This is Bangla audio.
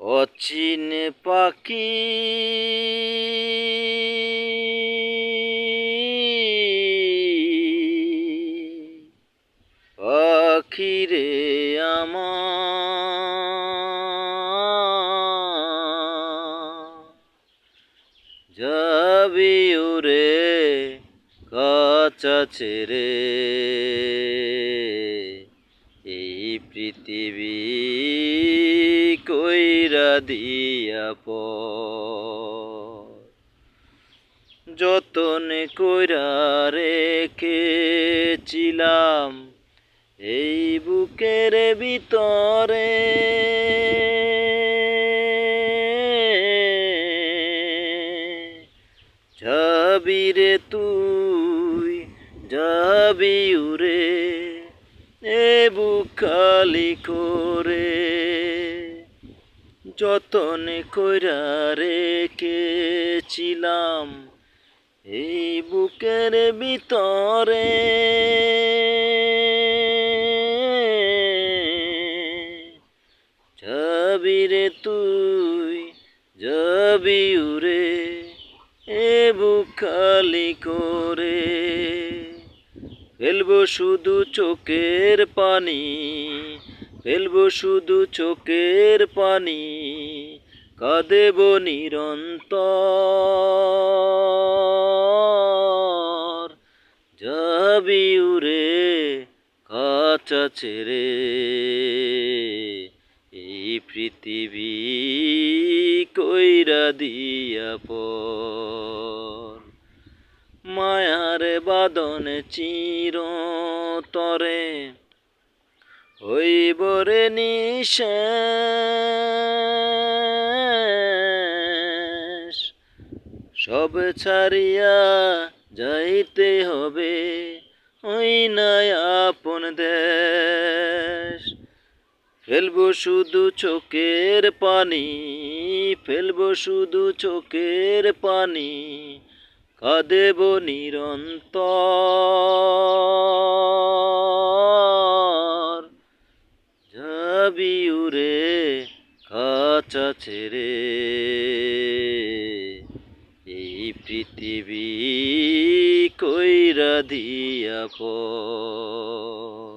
অচিন পাখি পাখিরে আমার যাবি উড়ে কাছা ছেড়ে এই পৃথিবী কইরা দিয়া পর যতনে কইরা রেখেছিলাম এই বুকের ভিতরে যাবি রে তুই যাবি উড়ে এ বুক খালি করে যতনে কইরা রেখেছিলাম এই বুকের ভিতরে যাবি রে তুই যাবি উড়ে এ বুক খালি করে ফেলবো শুধু চোখের পানি ফেলবো শুধু চোখের পানি কাঁদেব নিরন্তর যাবি উড়ে কাছা ছেড়ে এই পৃথিবী কইরা দিয়া পর মায়ার বাঁধন চিরতরে হইব রে নিঃশেষ সব ছাড়িয়া যাইতে হবে ওই নাই আপন দেশ ফেলবো শুধু চোখের পানি ফেলবো শুধু চোখের পানি কাঁদেব নিরন্তর যাবি উড়ে কাছা ছেড়ে এই পৃথিবী কইরা দিয়া পর